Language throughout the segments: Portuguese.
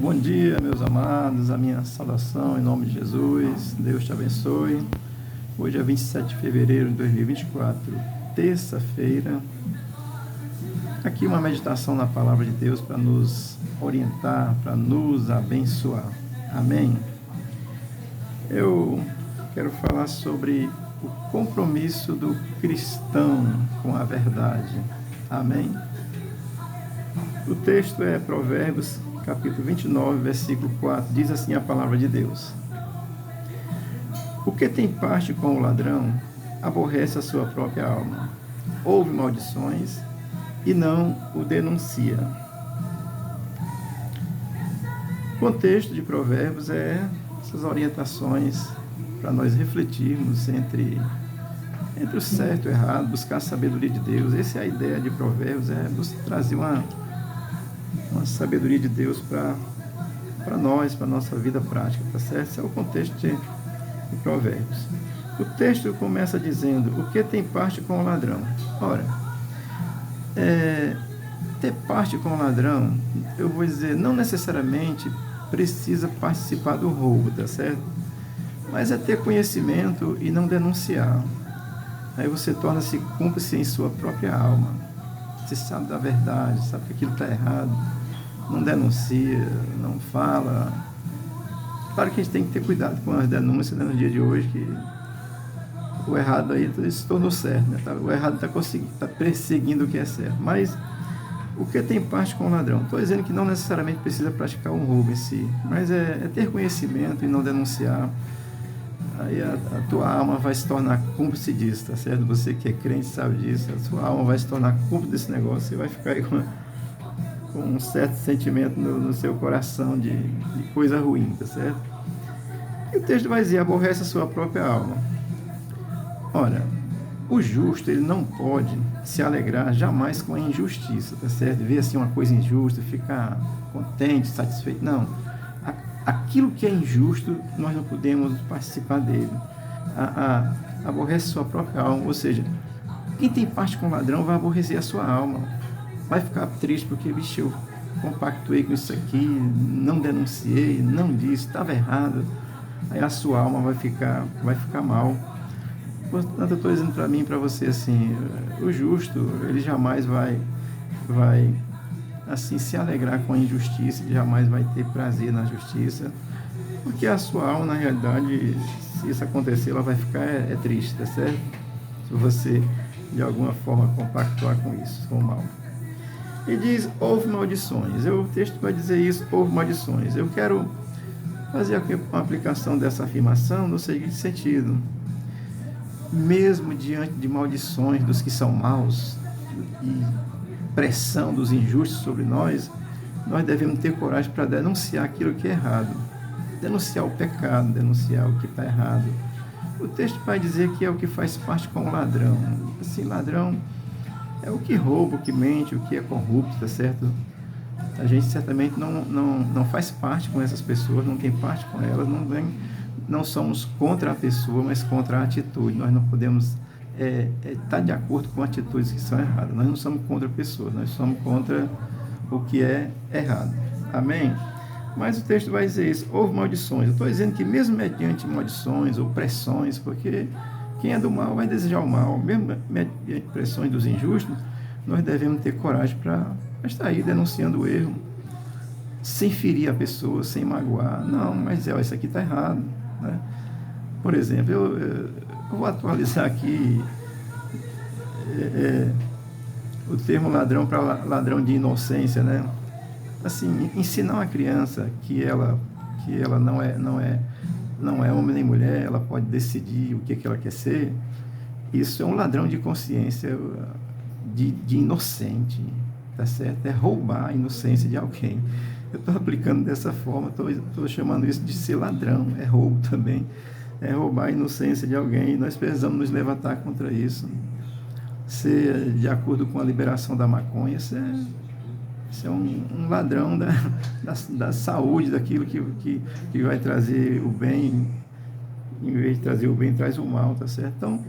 Bom dia, meus amados, a minha saudação em nome de Jesus, Deus te abençoe. Hoje é 27 de fevereiro de 2024, terça-feira. Aqui uma meditação na palavra de Deus para nos orientar, para nos abençoar. Amém? Eu quero falar sobre o compromisso do cristão com a verdade. Amém? O texto é Provérbios, capítulo 29, versículo 4, diz assim a palavra de Deus: O que tem parte com o ladrão, aborrece a sua própria alma. Ouve maldições e não o denuncia. O contexto de Provérbios é essas orientações para nós refletirmos entre o certo e o errado, buscar a sabedoria de Deus. Essa é a ideia de Provérbios, é nos trazer uma sabedoria de Deus para nós, para a nossa vida prática, tá certo? Esse é o contexto de Provérbios. O texto começa dizendo: o que tem parte com o ladrão? Ora, ter parte com o ladrão, eu vou dizer, não necessariamente precisa participar do roubo, tá certo? Mas é ter conhecimento e não denunciar. Aí você torna-se cúmplice em sua própria alma. Você sabe da verdade, sabe que aquilo está errado, não denuncia, não fala. Claro que a gente tem que ter cuidado com as denúncias, né, no dia de hoje, que o errado aí se tornou certo, né? O errado está perseguindo o que é certo. Mas o que tem parte com o ladrão? Estou dizendo que não necessariamente precisa praticar um roubo em si, mas é ter conhecimento e não denunciar. Aí a tua alma vai se tornar cúmplice disso, tá certo? Você que é crente sabe disso, a sua alma vai se tornar cúmplice desse negócio e vai ficar aí com um certo sentimento no seu coração de coisa ruim, tá certo? E o texto vai dizer: aborrece a sua própria alma. Olha, o justo, ele não pode se alegrar jamais com a injustiça, tá certo? Ver assim uma coisa injusta, ficar contente, satisfeito, não. Aquilo que é injusto, nós não podemos participar dele. Aborrece sua própria alma, ou seja, quem tem parte com o ladrão vai aborrecer a sua alma, vai ficar triste porque, bicho, eu compactuei com isso aqui, não denunciei, não disse, estava errado. Aí a sua alma vai ficar mal. Portanto, eu estou dizendo para mim e para você assim: o justo, ele jamais vai assim se alegrar com a injustiça, ele jamais vai ter prazer na justiça, porque a sua alma, na realidade, se isso acontecer, ela vai ficar triste, tá certo? Se você de alguma forma compactuar com isso, com o mal. E diz: houve maldições. O texto vai dizer isso: houve maldições. Eu quero fazer aqui uma aplicação dessa afirmação no seguinte sentido: mesmo diante de maldições dos que são maus e pressão dos injustos sobre nós devemos ter coragem para denunciar aquilo que é errado, denunciar o pecado, denunciar o que está errado. O texto vai dizer que é o que faz parte com o ladrão. Assim, ladrão é o que rouba, o que mente, o que é corrupto, tá certo? A gente certamente não faz parte com essas pessoas, não tem parte com elas, não somos contra a pessoa, mas contra a atitude. Nós não podemos estar de acordo com atitudes que são erradas. Nós não somos contra pessoas, nós somos contra o que é errado. Amém? Mas o texto vai dizer isso: houve maldições. Eu estou dizendo que mesmo mediante maldições ou pressões, porque quem é do mal vai desejar o mal, mesmo mediante pressões dos injustos, nós devemos ter coragem para estar aí denunciando o erro, sem ferir a pessoa, sem magoar. Não, mas isso aqui está errado, né? Por exemplo, eu vou atualizar aqui o termo ladrão para ladrão de inocência, né? Assim, ensinar uma criança que ela não é homem nem mulher, ela pode decidir o que ela quer ser, isso é um ladrão de consciência, de inocente, tá certo? É roubar a inocência de alguém. Eu estou aplicando dessa forma, estou chamando isso de ser ladrão, é roubo também. É roubar a inocência de alguém, e nós precisamos nos levantar contra isso. Ser de acordo com a liberação da maconha, isso é um ladrão da saúde, daquilo que vai trazer o bem, em vez de trazer o bem, traz o mal, tá certo? Então,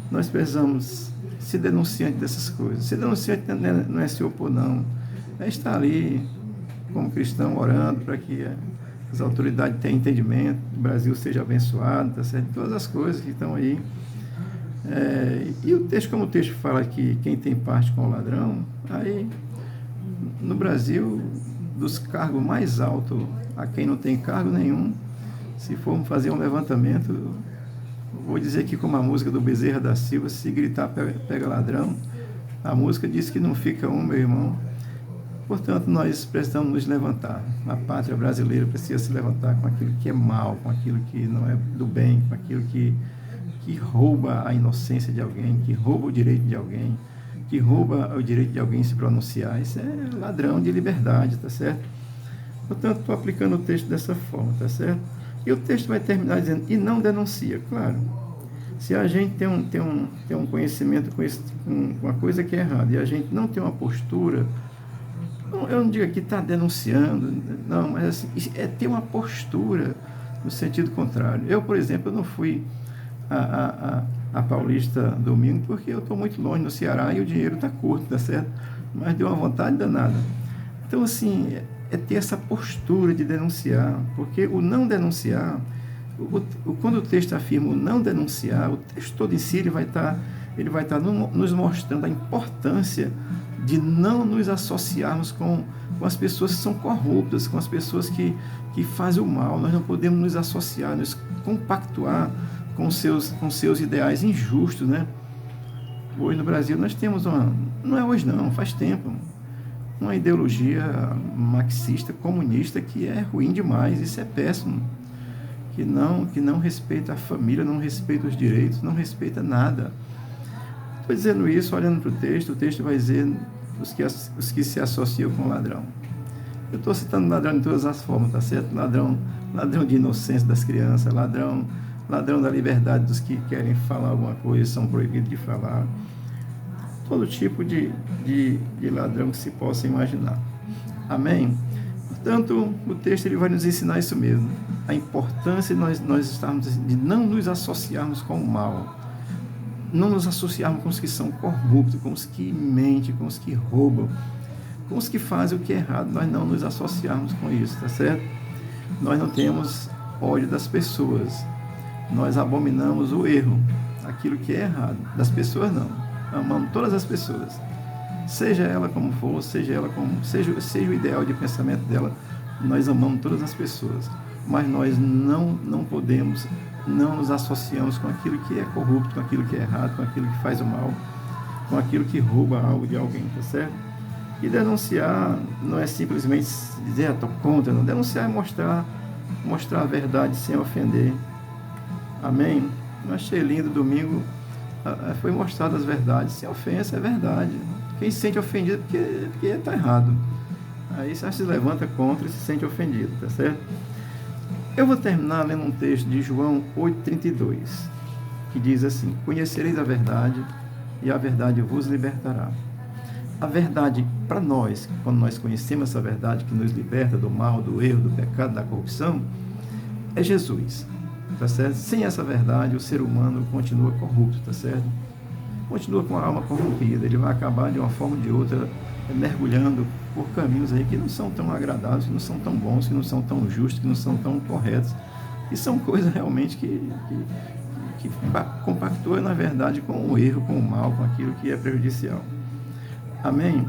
nós precisamos ser denunciante dessas coisas. Ser denunciante não é se opor, não. É estar ali como cristão, orando para que as autoridades tenham entendimento, o Brasil seja abençoado, tá certo? Todas as coisas que estão aí. E o texto, como o texto fala que quem tem parte com o ladrão, aí no Brasil, dos cargos mais altos a quem não tem cargo nenhum, se formos fazer um levantamento, vou dizer que como a música do Bezerra da Silva, se gritar pega ladrão, a música diz que não fica um, meu irmão. Portanto, nós precisamos nos levantar. A pátria brasileira precisa se levantar com aquilo que é mal, com aquilo que não é do bem, com aquilo que rouba a inocência de alguém, que rouba o direito de alguém, que rouba o direito de alguém se pronunciar. Isso é ladrão de liberdade, tá certo? Portanto, estou aplicando o texto dessa forma, tá certo? E o texto vai terminar dizendo, e não denuncia. Claro, se a gente tem um conhecimento com uma coisa que é errada, e a gente não tem uma postura, eu não digo aqui está denunciando, não, mas assim, é ter uma postura no sentido contrário. Eu, por exemplo, eu não fui a Paulista domingo porque eu estou muito longe no Ceará e o dinheiro está curto, tá certo? Mas deu uma vontade danada. Então, assim, é ter essa postura de denunciar, porque o não denunciar, quando o texto afirma o não denunciar, o texto todo em si ele vai estar nos mostrando a importância de não nos associarmos com as pessoas que são corruptas, com as pessoas que fazem o mal. Nós não podemos nos associar, nos compactuar com seus ideais injustos, né? Hoje no Brasil nós temos não é hoje não, faz tempo, uma ideologia marxista, comunista que é ruim demais, isso é péssimo, que não respeita a família, não respeita os direitos, não respeita nada. Estou dizendo isso, olhando para o texto vai dizer os que se associam com o ladrão. Eu estou citando ladrão de todas as formas, tá certo? Ladrão de inocência das crianças, ladrão da liberdade dos que querem falar alguma coisa e são proibidos de falar. Todo tipo de ladrão que se possa imaginar. Amém? Portanto, o texto ele vai nos ensinar isso mesmo. A importância de nós estarmos, de não nos associarmos com o mal. Não nos associarmos com os que são corruptos, com os que mentem, com os que roubam, com os que fazem o que é errado. Nós não nos associarmos com isso, tá certo? Nós não temos ódio das pessoas. Nós abominamos o erro, aquilo que é errado. Das pessoas não. Amamos todas as pessoas. Seja ela como for, seja o ideal de pensamento dela, nós amamos todas as pessoas. Mas nós não podemos, não nos associamos com aquilo que é corrupto, com aquilo que é errado, com aquilo que faz o mal, com aquilo que rouba algo de alguém, tá certo? E denunciar não é simplesmente dizer, estou contra, não. Denunciar é mostrar a verdade sem ofender. Amém? Eu achei lindo, domingo foi mostrado as verdades, sem ofensa, é verdade. Quem se sente ofendido porque está errado. Aí você se levanta contra e se sente ofendido, tá certo? Eu vou terminar lendo um texto de João 8,32, que diz assim, conhecereis a verdade e a verdade vos libertará. A verdade para nós, quando nós conhecemos essa verdade que nos liberta do mal, do erro, do pecado, da corrupção, é Jesus, tá certo? Sem essa verdade, o ser humano continua corrupto, tá certo? Continua com a alma corrompida, ele vai acabar de uma forma ou de outra mergulhando por caminhos aí que não são tão agradáveis, que não são tão bons, que não são tão justos, que não são tão corretos, e são coisas realmente que compactuam, na verdade, com o erro, com o mal, com aquilo que é prejudicial. Amém?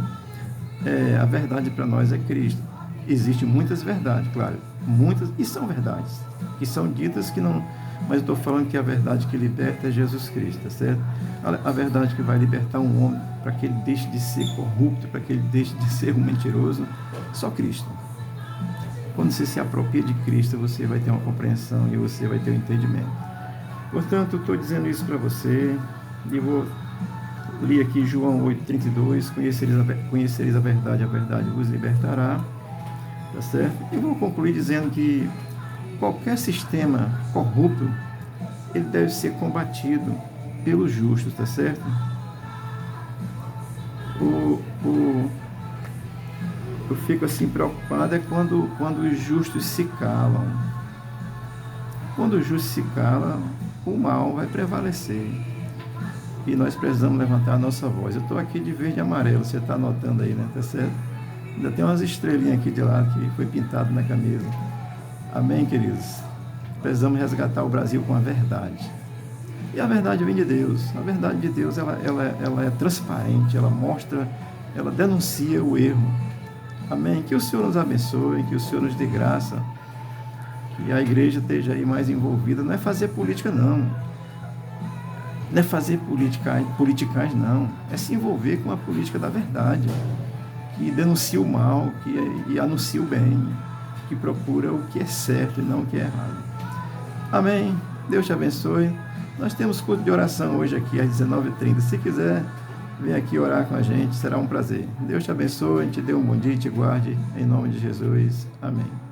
A verdade para nós é Cristo. Existem muitas verdades, claro, muitas, e são verdades, que são ditas que não... Mas eu estou falando que a verdade que liberta é Jesus Cristo, tá certo? A verdade que vai libertar um homem para que ele deixe de ser corrupto, para que ele deixe de ser um mentiroso, só Cristo. Quando você se apropria de Cristo, você vai ter uma compreensão e você vai ter um entendimento. Portanto, estou dizendo isso para você, e vou ler aqui João 8,32, conhecereis a verdade vos libertará, tá certo? E vou concluir dizendo que qualquer sistema corrupto, ele deve ser combatido pelos justos, tá certo? Eu fico assim preocupado quando os justos se calam. Quando os justos se calam, o mal vai prevalecer. E nós precisamos levantar a nossa voz. Eu estou aqui de verde e amarelo, você está anotando aí, né? Tá certo? Ainda tem umas estrelinhas aqui de lado que foi pintado na camisa. Amém, queridos? Precisamos resgatar o Brasil com a verdade. E a verdade vem de Deus. A verdade de Deus, ela é transparente, ela mostra, ela denuncia o erro. Amém? Que o Senhor nos abençoe, que o Senhor nos dê graça, que a igreja esteja aí mais envolvida. Não é fazer política, não. Não é fazer politicais, não. É se envolver com a política da verdade, que denuncia o mal, que anuncia o bem, que procura o que é certo e não o que é errado. Amém? Deus te abençoe. Nós temos culto de oração hoje aqui às 19h30. Se quiser, vem aqui orar com a gente, será um prazer. Deus te abençoe, te dê um bom dia e te guarde, em nome de Jesus. Amém.